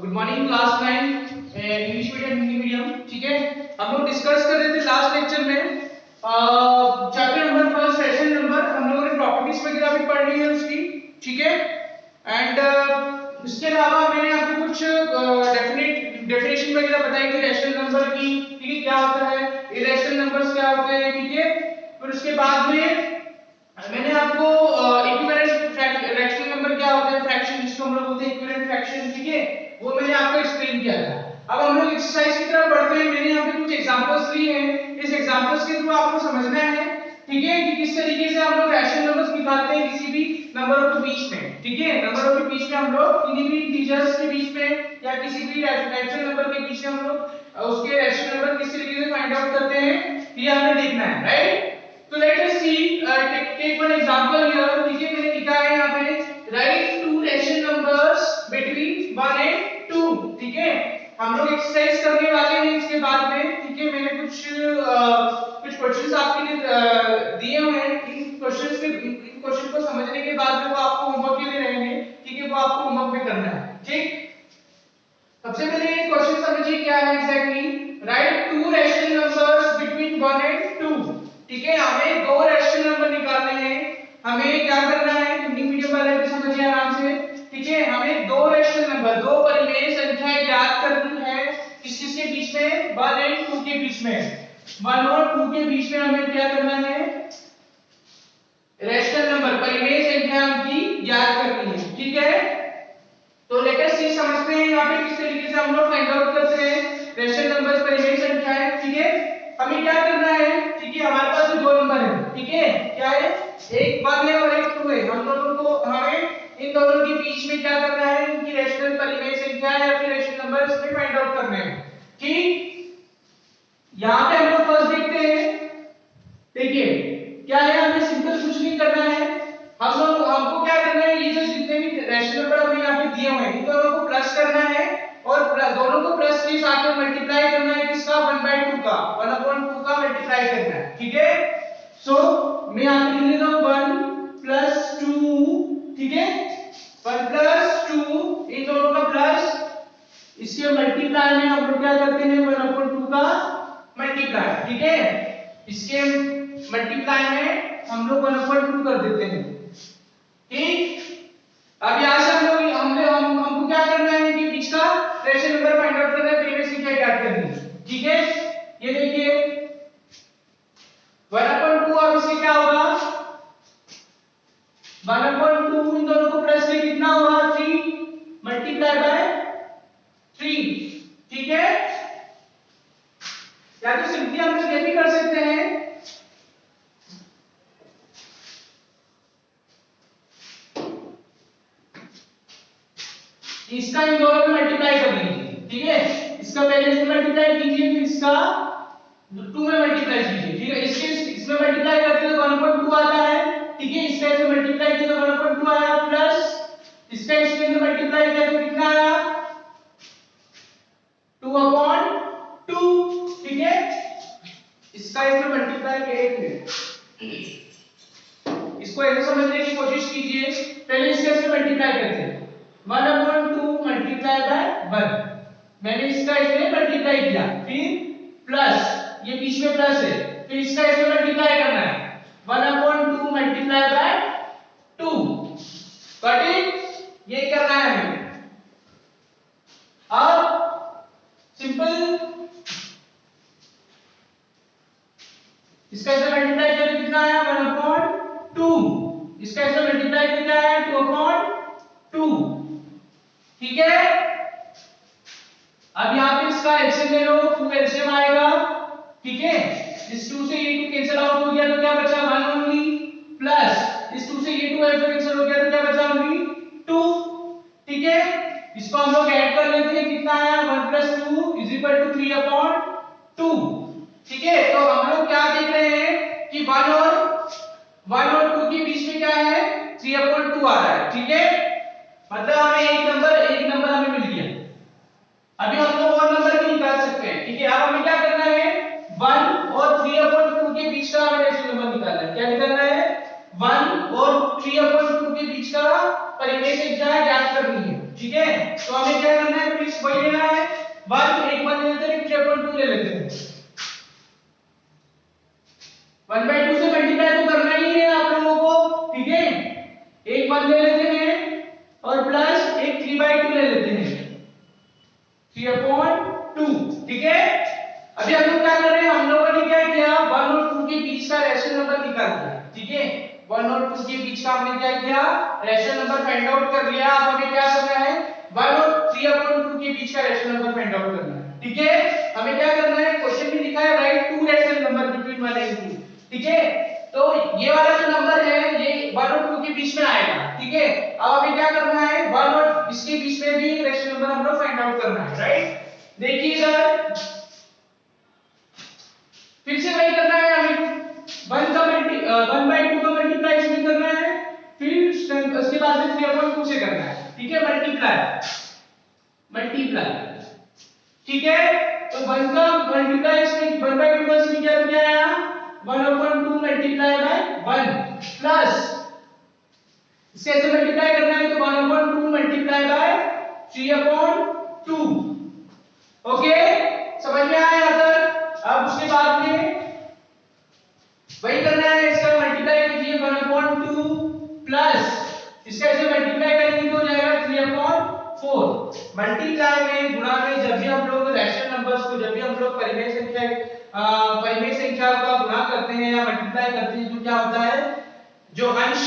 Good morning class 9 English medium Hindi medium. ठीक है, हम लोग डिस्कस कर रहे थे लास्ट लेक्चर में chapter number first session number हम लोगों ने प्रॉपर्टीज वगैरह भी पढ़ ली है उसकी। ठीक है, एंड इसके अलावा मैंने आपको कुछ डेफिनेशन वगैरह बताई थी रैशनल नंबर की। ठीक है, क्या होता है इरेशनल नंबर्स क्या होते हैं। ठीक है, फिर उसके बाद में मैंने आपको इक्विवेलेंट रैशनल नंबर क्या होता है, फ्रैक्शन जिसको हम लोग बोलते हैं इक्विवेलेंट फ्रैक्शन। ठीक है, वो मैंने आपको एक्सप्लेन किया था। अब हम लोग एक्सरसाइज की तरफ बढ़ते हैं। मैंने यहाँ पे कुछ एग्जांपल्स लिए हैं, इस एग्जांपल्स के थ्रू आपको समझना है ठीक है कि किस तरीके से हम लोग रैशनल नंबर्स निकालते हैं किसी भी नंबरों के बीच में। ठीक है, नंबरों के बीच में हम लोग किसी भी इंटीजर्स के बीच में या किसी भी रैशनल नंबर के बीच में हम लोग उसके रैशनल नंबर किस तरीके से फाइंड आउट करते हैं ये हमें देखना है, right. So let us see take one example here। ठीक है, मैंने लिखा है यहाँ पे write two rational numbers between 1 and 2। ठीक है, हम लोग एक्सरसाइज करने वाले हैं इसके बाद में। ठीक है, मैंने कुछ क्वेश्चंस आपके लिए दिए हुए हैं। इन क्वेश्चन को समझने के बाद में वो आपको होमवर्क के लिए रहेंगे। ठीक है, वो आपको होमवर्क में करना है। ठीक, सबसे पहले ये क्वेश्चन समझिए क्या है exactly. Right to rational numbers between 1 and 2। ठीक है, हमें दो रैशनल नंबर निकालने हैं। हमें क्या करना है, हिंदी मीडियम वाले भी समझिए आराम से। ठीक है, हमें दो रैशनल नंबर, दो परिमेय संख्याएं ज्ञात करनी है। किस के बीच में, 1 and 2 के बीच में। 1 और 2 के बीच में हमें क्या करना है, रैशनल नंबर परिमेय संख्या की ज्ञात करनी है। ठीक है, तो लेट अस सी समझते हैं यहाँ पे किस तरीके से हम लोग फाइंड आउट करते हैं रैशनल नंबर्स परिमेय संख्याएं। ठीक है, हमें क्या करना है, ठीक है, हमारे पास दो नंबर है। ठीक है, क्या है, एक 1 है और एक 2 है। हम दोनों को हमें इन दोनों के बीच में क्या करना है, इनकी रैशनल परिमेय संख्या या फिर रैशनल नंबर्स में फाइंड आउट करने हैं। ठीक, यहाँ पे हम लोग फर्स्ट देखते हैं। देखिए क्या है, हमें सिंपल कुछ नहीं करना है। हमको क्या करना है, ये जो जितने भी रैशनल नंबर हमें यहाँ पे दिए हुए हैं इन दोनों को प्लस करना है और दोनों को प्लस के साथ में मल्टीप्लाई करना है। किसका, 1/2 का, 1/2 का मल्टीप्लाई करना है। ठीक है, सो मैं यहाँ पे लिख लेता हूँ 1 + 2। ठीक है, 1 + 2 इन दोनों का प्लस, इसके मल्टीप्लाई में हम लोग क्या करते हैं 1/2 का मल्टीप्लाई। ठीक है, इसके मल्टीप्लाई में हम लोग 1/2 कर देते हैं। ठीक, अब यहां से हमको क्या करना है कि बीच का रैशनल नंबर फाइंड आउट करना है, परिमेय संख्या ज्ञात करनी है। ठीक है, ये देखिए 1/2 अब इसके क्या होगा, 1/2 इन दोनों को प्लस के कितना होगा 3 मल्टीप्लाई बाय 3। ठीक है, या तो सिंपली हम लोग ये भी कर सकते हैं, इसका इन दोनों में मल्टीप्लाई कर दीजिए। ठीक है, इसका पहले इसमें मल्टीप्लाई कीजिए, फिर इसका 2 में मल्टीप्लाई कीजिए। ठीक है, इसमें मल्टीप्लाई करते हैं तो 1/2 आता है। ठीक है, इसका इसमें मल्टीप्लाई किया तो 1/2 आया, प्लस इसका इसमें मल्टीप्लाई किया तो कितना आया 2/2। ठीक है, इसका इसमें मल्टीप्लाई किया, इसको ऐसे समझने की कोशिश कीजिए। पहले इसके इसमें मल्टीप्लाई करते हैं 1/2 मल्टीप्लाई बाय 1। मैंने इसका इसमें मल्टीप्लाई किया, फिर प्लस ये बीच में प्लस है, फिर इसका इसमें मल्टीप्लाई करना है 1/2 मल्टीप्लाई बाय 2। गॉट इट, ये करना है हमें। अब सिंपल इसका इसमें मल्टीप्लाई किया तो कितना आया 1/2, इसका इसमें मल्टीप्लाई किया है 2/2। ठीक है, अब यहां पे इसका एलसीएम ले लो, 2 एलसीएम आएगा। ठीक है, इस 2 से ये 2 कैंसिल आउट हो गया तो क्या बचा 1 ओनली, प्लस इस 2 से ये 2 कैंसिल हो गया तो क्या बचा ओनली 2। ठीक है, इसको हम लोग ऐड कर लेते हैं, कितना आया 1 + 2 = 3/2। ठीक है, तो हम लोग क्या देख रहे हैं कि 1 और 2 के बीच में क्या है 3/2 आ रहा है। ठीक है, मतलब हमें एक नंबर हमें मिल गया। अभी हम लोग और नंबर भी निकाल सकते हैं। ठीक है, अब हमें क्या करना है 1 और 3/2 के बीच का हमें रैशनल नंबर निकालना है। क्या निकालना है 1 और 3/2 के बीच का परिमेय संख्या ज्ञात करनी है। ठीक है। तो हमें क्या करना है, प्लीज वही लेना है, 1 एक 1 ले लेते हैं, 3/2 ले लेते हैं। 1/2 से मल्टीप्लाई तो करना ही है आप लोगों को, ठीक है। एक 1 ले लेते हैं और प्लस एक 3/2 ले लेते हैं, 3/2, ठीक है। अभी हम लोग क्या कर रहे हैं, हम लोगों ने क्या किया, 1 और 2 के बीच का रेशनल नंबर निकाल दिया, ठीक है। 1 और 2 के बीच का हमने क्या किया, रेशनल नंबर फाइंड आउट कर लिया। अब हमें क्या करना है, 1 और 3/2 के बीच का रेशनल नंबर फाइंड आउट करना है, ठीक है। हमें क्या करना है, क्वेश्चन में लिखा है right 2 rational number between 1 and 2, ठीक है। तो ये वाला जो नंबर है ये 1 और 2 के बीच में आएगा, ठीक है। अब हमें क्या करना है, 1 और इसके बीच में भी रेशनल नंबर हम लोग फाइंड आउट करना है, राइट। देखिए इधर फिर से वही करना है, हमें 1/2 का मल्टीप्लाई इसमें करना है, फिर उसके बाद में 3/2 से करना है, ठीक है। मल्टीप्लाई, ठीक है। तो 1 का मल्टीप्लाई इसमें 1/2 का इसमें क्या आया, 1/2 मल्टीप्लाई बाय 1 प्लस इसे ऐसे मल्टीप्लाई करना है तो 1/2 मल्टीप्लाई बाय 3/2, ओके। समझ में आया अगर। अब उसके बाद में वही करना है, इसका मल्टीप्लाई कीजिए 1/2 प्लस इसका ऐसे मल्टीप्लाई करेंगे तो हो जाएगा 3/4। मल्टीप्लाई में, गुणा में जब भी हम लोग रैशनल नंबर्स को, जब भी हम लोग परिमेय संख्या का गुणा करते हैं या मल्टीप्लाई करते हैं तो क्या होता है, जो अंश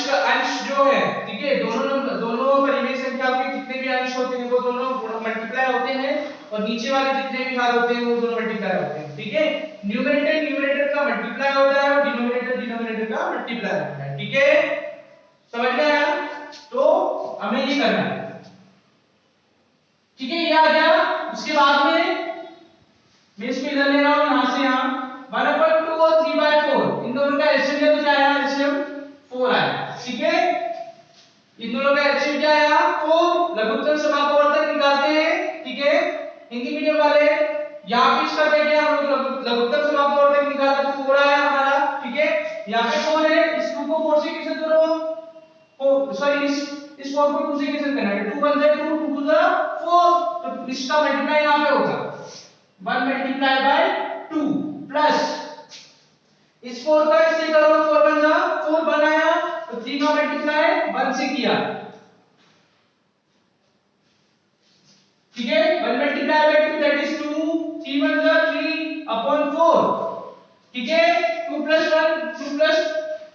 जो है, ठीक है, दोनों परिमेय संख्याओं के जितने भी अंश होते हैं वो दोनों मल्टीप्लाई होते हैं और नीचे वाले जितने भी घात होते हैं वो दोनों मल्टीप्लाई होते हैं, ठीक है। न्यूमरेटर का मल्टीप्लाई होता है और डिनोमिनेटर का मल्टीप्लाई होता है, ठीक है। समझ में आया। तो हमें ये करना है, ठीक है। ये आ गया। उसके बाद में मैं इसको इधर ले रहा हूं, यहां से यहां 1/2 और 3/4 इन दोनों का एलसीएम तो क्या आया, एलसीएम 4 आया, ठीक है। इन दोनों का एलसीएम क्या आया, 4। लघुत्तम समापवर्तक निकालते हैं, ठीक है। हिंदी मीडियम वाले यहां पे इसका क्या किया, हम लोग लघुत्तम समापवर्तक निकाला तो 4 आया हमारा, ठीक है। यहां पे 4 है, इस 2 को 4 से कैंसिल करो, सॉरी इस 4 को 2 से कैंसिल करना है, 2 1 जा 2, 2 2 जा 4, तो इसका मल्टीप्लाई यहां पे होगा 1 मल्टीप्लाई बाय 2 प्लस इस 4 का इससे करो, 4 1 जा 4 बनाया तो 3 का मल्टीप्लाई 1 से किया, ठीक है। 1 मल्टीप्लाई बाय 2 दैट इज 2, 3 1 जा 3/4, ठीक है। 2 प्लस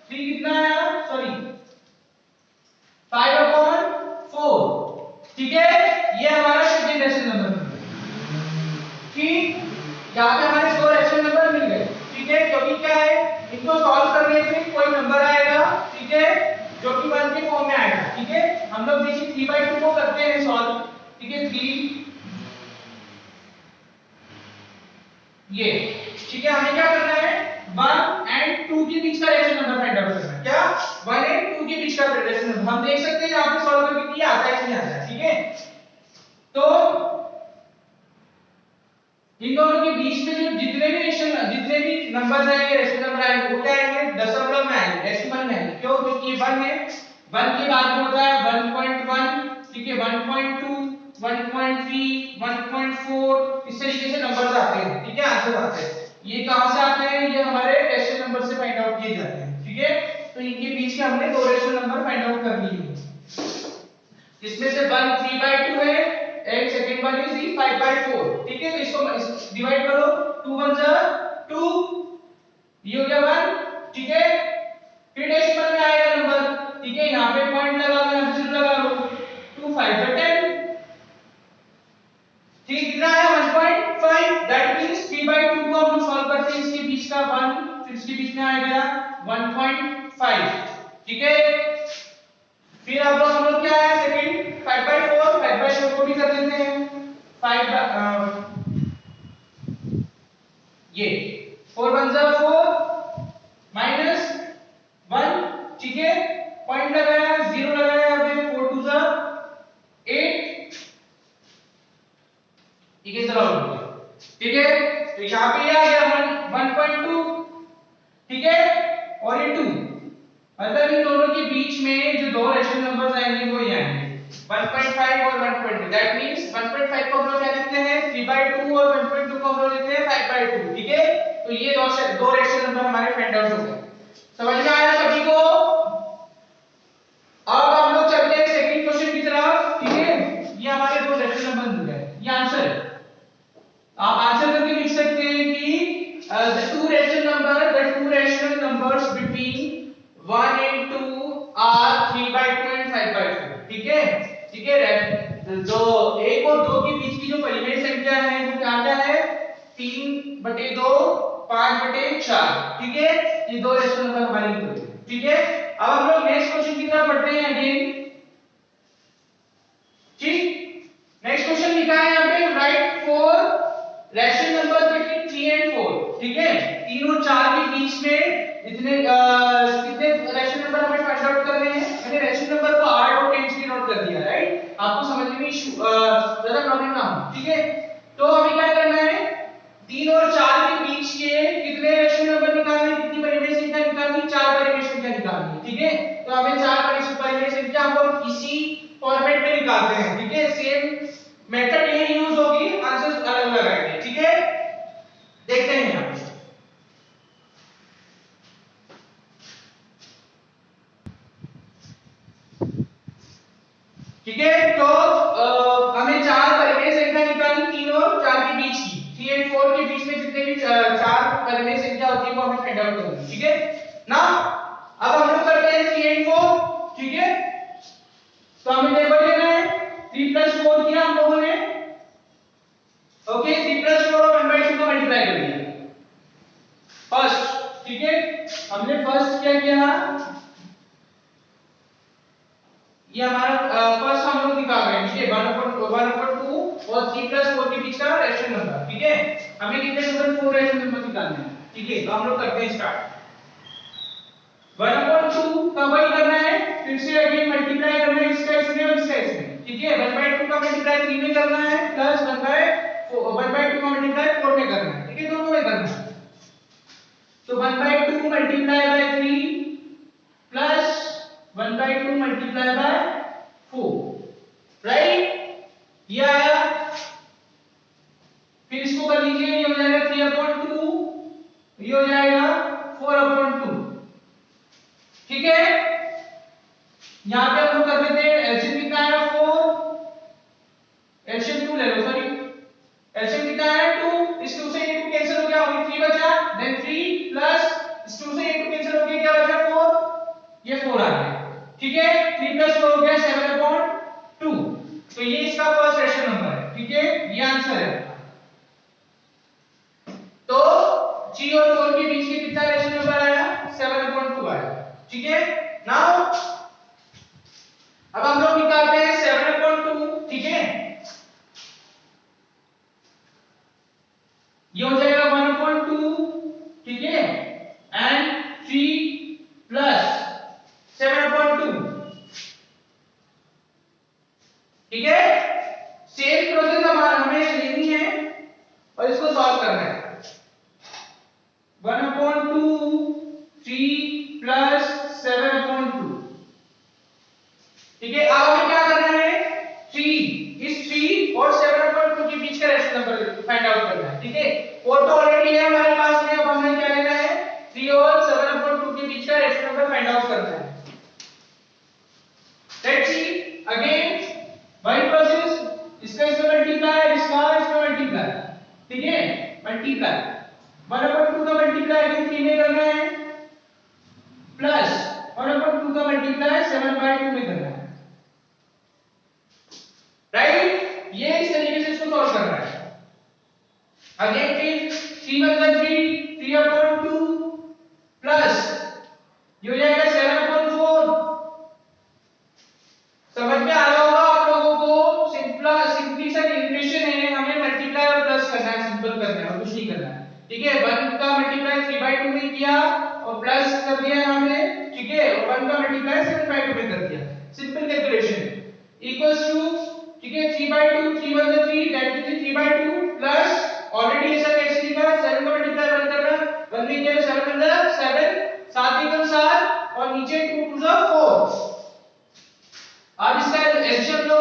3 कितना आया, सॉरी 5/4, ठीक है। ये हमारा सेकंड रेशनल नंबर, ठीक। यहां पे हमारे 2 रेशनल नंबर मिल गए, ठीक है। क्योंकि क्या है, इनको सॉल्व करने पे कोई नंबर आएगा, ठीक है, जो कि 1 के फॉर्म में आएगा, ठीक है। हम लोग देखिए 3/2 को करते हैं सॉल्व, ठीक है। 3 ये, ठीक है। हमें क्या करना है, 1 एंड 2 के बीच का रेशनल नंबर फाइंड आउट करना है, क्या 1 एंड 2 के बीच का रेशनल नंबर। हम देख सकते हैं यहां पे सॉल्व करके क्या आता है, इसमें आता है, ठीक है। तो इन दोनों के बीच में जो जितने भी नंबर्स आएंगे, रेशनल नंबर आएंगे, वो क्या आएंगे, दशमलव में आएंगे, डेसिमल में आएंगे। क्यों, क्योंकि ये 1 है, 1 के बाद में होता है 1.1, ठीक है, 1.2, 1.3, 1.4, इस तरीके से नंबर्स आते हैं, ठीक है, आंसर आते हैं। ये कहां से आते हैं, ये हमारे रेशनल नंबर से फाइंड आउट किए जाते हैं, ठीक है। तो इनके बीच के हमने 2 रेशनल नंबर फाइंड आउट कर लिए हैं, जिसमें से 1 3/2 है एंड सेकंड वन इज 5/4, ठीक है। तो इसको डिवाइड करो, 2 1 जा 2, ये हो गया 1, ठीक है। फिर डेसिमल में आएगा नंबर, ठीक है। यहां पे पॉइंट लगा दो, यहां पे जीरो लगा लो, 2 5 जा 10, ठीक। कितना आया 1.5, दैट मींस 3/2 को हम लोग सॉल्व करते हैं, इसके बीच का 1, फिर इसके बीच में आएगा 1.5, ठीक है। फिर अब हम लोग क्या है, सेकंड 5/4 को भी कर देते हैं, 5 ये 4 1 जा 4 माइनस 1, ठीक है। पॉइंट लगाया, 0 लगाया, यहाँ पे 4 2 जा 8, ठीक है। चलो ठीक है। तो यहाँ पे आ गया 1.2, ठीक है, और ये 2, मतलब इन दोनों के बीच में जो 2 रेशनल नंबर्स आएंगे वो ये आएंगे, 1.5 और 1.2 दैट मींस 1.5 को हम लोग क्या लिखते हैं 3/2 और 1.2 को हम लोग लिखते हैं 5/2 ठीक है। तो ये दो रेशनल नंबर हमारे फाइंड आउट हो गए। समझ में आया सभी को? अब हम लोग चलते हैं सेकंड क्वेश्चन की तरफ ठीक है। ये हमारे दो रेशनल नंबर मिल गए, ये आंसर है। आप आंसर करके लिख सकते हैं कि the two rational numbers between 1 and 2 are 3/2 and 5/2 ठीक है। ठीक है, जो 1 और 2 के बीच की जो परिमेय संख्या है वो क्या क्या है 3/2 5/4 ठीक है। ये दो रेशनल नंबर हमारे निकल गए ठीक है। अब हम लोग नेक्स्ट क्वेश्चन की तरफ बढ़ते हैं अगेन ठीक। नेक्स्ट क्वेश्चन लिखा है यहाँ पे right four rational number between 3 and 4 ठीक है। 3 और 4 के बीच में इतने कितने रैशनल नंबर हमें फाइंड आउट करने हैं। मैंने रैशनल नंबर को r और टेंस में नोट कर दिया राइट, आपको समझने में ज्यादा प्रॉब्लम ना हो ठीक है। तो हमें क्या करना है 3 और 4 के बीच के कितने रैशनल नंबर निकालने, कितनी परिमेय संख्या निकालनी, 4 परिमेय संख्या निकालनी ठीक है। तो हमें 4 परिमेय संख्या हम इसी फॉर्मेट में निकालते हैं ठीक है। सेम मेथड यही यूज होगी, आंसर अलग अलग आएंगे ठीक है। देखते हैं यहां ठीक है। तो हमें 4 परिमेय संख्या निकालनी 3 और 4 के बीच की, 3 एंड 4 के बीच में जितने भी 4 परिमेय संख्या होती है वो हमें फाइंड आउट करनी ठीक है ना। अब हम लोग करते हैं 3 एंड 4 ठीक है। तो हमें टेबल लेना है 3 + 4 किया हम लोगों ने ओके। 3 + 4 और 1/2 का मल्टीप्लाई कर दिया फर्स्ट ठीक है। हमने फर्स्ट क्या किया, ये हमारा फर्स्ट हम लोग निकाल रहे हैं ठीक है 1/2 और 3 + 4 के बीच का रैशनल नंबर ठीक है। हमें कितने टोटल 4 रैशनल नंबर निकालने हैं ठीक है। तो हम लोग करते हैं स्टार्ट 1/2 का वही करना है, फिर से अगेन मल्टीप्लाई करना है इसका इसमें और इसका इसमें ठीक है। 1/2 का मल्टीप्लाई 3 में करना है प्लस 1/2 का मल्टीप्लाई 4 में करना है ठीक है, दोनों में करना है। तो 1/2 multiply by 3 plus 1/2 multiply by 4 right, ये आया। फिर इसको कर लीजिए, ये हो जाएगा 3/2, ये हो जाएगा 4/2 ठीक है। यहां पे हम लोग कर देते हैं एलसीएम कितना है 4, एलसीएम 2 ले लो सॉरी, एलसीएम कितना है 2, इस 2 से ये 2 कैंसिल हो गया, ओनली 3 बचा, देन 3 प्लस इस 2 से ये 2 कैंसिल हो गया, क्या बचा 4, ये 4 आ गया ठीक है। 3 + 4 हो गया 7/2। तो ये इसका फर्स्ट रैशनल नंबर है ठीक है, ये आंसर है। तो 3 और 4 के बीच में कितना रैशनल नंबर आया 7/2 आया ठीक है। नाउ अब हम लोग निकालते हैं 7/2 ठीक है। ये हो जाएगा 1/2 ठीक है एंड 3 प्लस 7/2 ठीक है। सेम प्रोसेस हमें लेनी है और इसको सॉल्व करना है 1/2 3 प्लस 7/2 ठीक है। अब हमें क्या करना है 3 इस 3 और 7/2 के बीच का रैशनल नंबर फाइंड आउट करना है ठीक है। 4 तो ऑलरेडी है हमारे पास में, अब हमें क्या लेना है 3 और 7/2 के बीच का रैशनल नंबर फाइंड आउट करना है। लेट्स सी अगेन वही प्रोसेस, इसका इसमें मल्टीप्लाई, इसका इसमें मल्टीप्लाई ठीक है, मल्टीप्लाई 1/2 का मल्टीप्लाई अगेन 3 में करना है प्लस 1/2 का मल्टीप्लाई 7/2 में करना है राइट। ये इस तरीके से इसको सॉल्व करना है। अगेन फिर 3 × 3 3/2 प्लस ये हो जाएगा 7/4। समझ में आ रहा होगा आप लोगों को, सिंपली सा कैलकुलेशन है, हमें मल्टीप्लाई और प्लस करना है, सिंपल करना है और कुछ नहीं करना है ठीक है। 1 का मल्टीप्लाई 3/2 में किया और प्लस कर दिया यहां पे ठीक है, और 1 का मल्टीप्लाई 7/2 में कर दिया, सिंपल कैलकुलेशन इक्वल्स टू ठीक है 3/2 3 × 3 दैट इज 3/2 प्लस ऑलरेडी ऐसा कैसे लिखा 7 का मल्टीप्लाई 1 कर रहा 1 में किया 7 × 7 7 × 7 और नीचे 2 × 4। अब इसका एलसीएम लो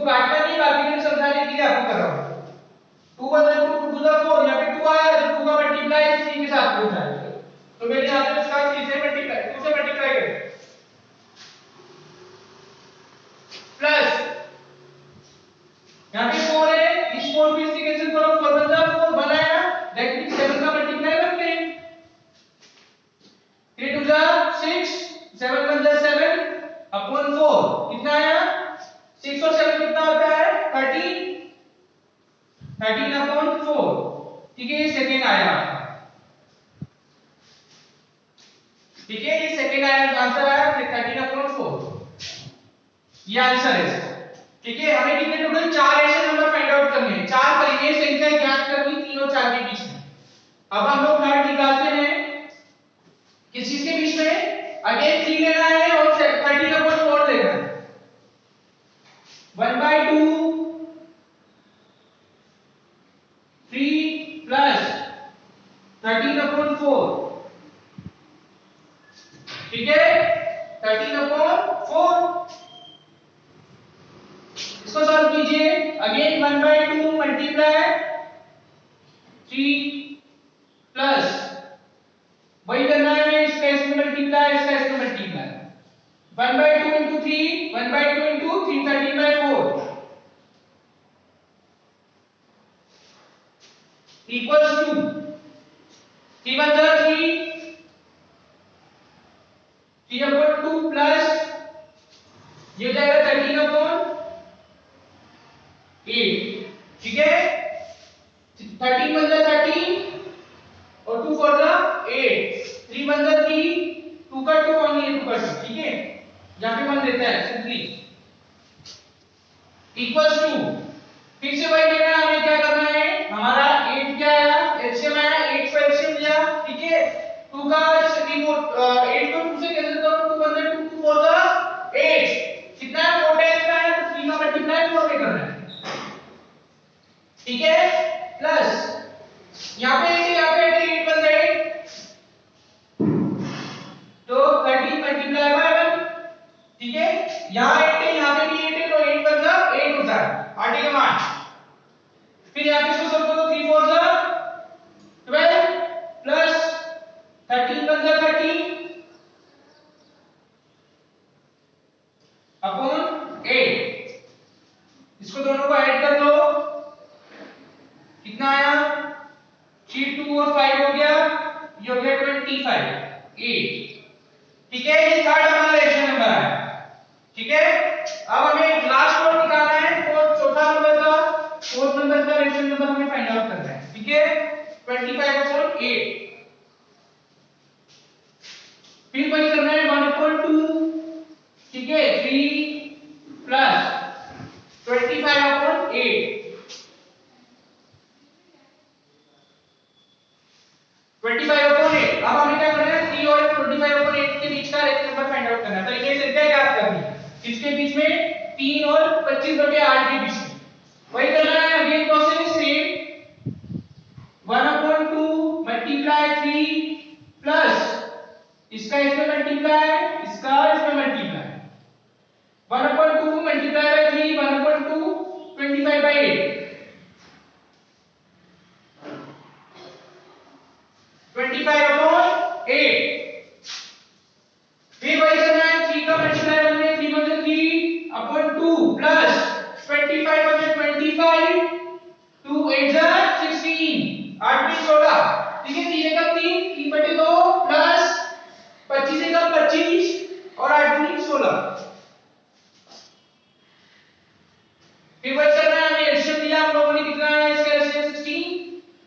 काटना नहीं, बाकी मैंने समझाने के लिए आपको कर रहा हूं। 2 1 2 2 2 4, यहां पे 2 आया तो 2 का मल्टीप्लाई 3 के साथ हो जाएगा, तो मैंने यहां पे इसका 3 से मल्टीप्लाई 2 से मल्टीप्लाई कर प्लस यहां पे 4 है, इस 4 को इससे कैंसिल करो, 4 बन जाए 4 बनाया, दैट मींस 7 का मल्टीप्लाई 1 में 3 2 जा 6 7 1 जा 7 अपॉन 4 कितना आया 6 और 7 कितना होता है 13 13 अपॉन 4, ठीक है, ये सेकंड आया आपका, ठीक है, ये सेकंड आया, आंसर आया 13 अपॉन 4, ये आंसर है इसका, ठीक है। हमें कितने टोटल 4 ऐसे नंबर फाइंड आउट करने हैं, 4 परिमेय संख्या ज्ञात करनी 3 और 4 के बीच में। अब हम लोग घाट निकालते हैं किस चीज के बीच में, अगेन 3 लेना है और 13 अपॉन 4 लेना है, 1/2 3 प्लस 13 अपॉन 4, ठीक है, 13 अपॉन 4, इसको सॉल्व कीजिए, अगेन 1/2 मल्टीप्लाई 3 प्लस वही करना है हमें, इसका इसमें मल्टीप्लाई इसका इसमें multiply, 1/2 into 3 1/2 into 3 13/4 equals to 3 1 जा 3 3 upon 2 प्लस ये हो जाएगा 13 upon 8, ठीक है, 13 1 जा 13 और 2 4 जा 8, 3 1 जा 3 2 का 2 और ये 2 का 2, ठीक है, यहां पे 1 देता है सिंपली इक्वल्स टू, फिर से वही लेना है, हमें क्या करना है, हमारा 8 क्या आया एलसीएम आया, 8 को एलसीएम लिया, ठीक है, 2 का 8 को 2 से कैंसिल करो, 2 1 2 2 4 जा 8 कितना है 4 टाइम्स का है, तो 3 का मल्टीप्लाई 4 में करना है, ठीक है, प्लस यहां पे 8 यहां पे 8 बन जाए, तो 13 मल्टीप्लाई बाय 1, ठीक है, यहां 8 है यहां पे भी 8 है, तो 8 बन जा 8 होता है 8 का मान, फिर यहां पे इसको सॉल्व करो, 3 4 जा 12 प्लस 13 बन जा 13 अपॉन 8, इसको दोनों को ऐड कर दो, कितना आया 3 2 और 5 हो गया, ये हो गया 25 8, ठीक है, ये थर्ड हमारा रेशियो नंबर है, ठीक है। अब हमें लास्ट नंबर निकालना है, फोर्थ चौथा नंबर का, फोर्थ नंबर का रेशियो नंबर हमें फाइंड आउट करना है, ठीक है, 25/8, फिर वही करना है 1/2, ठीक है, 3 प्लस 25/8 25/8, अब हमें क्या करना है 3 और 25/8 के बीच का रेशियो नंबर फाइंड आउट करना है, तो ये संख्या ज्ञात करनी है, किसके बीच में 3 और 25/8 के बीच में, वही करना है, again process same, 1/2 multiply 3 plus इसका इसमें मल्टीप्लाई इसका इसमें मल्टीप्लाई, 1/2 मल्टीप्लाई बाय 3 1/2 25/8 25/8, फिर वही करना है 3 का मल्टीप्लाई 1 में 3 1 3 अपॉन 2 प्लस 25/25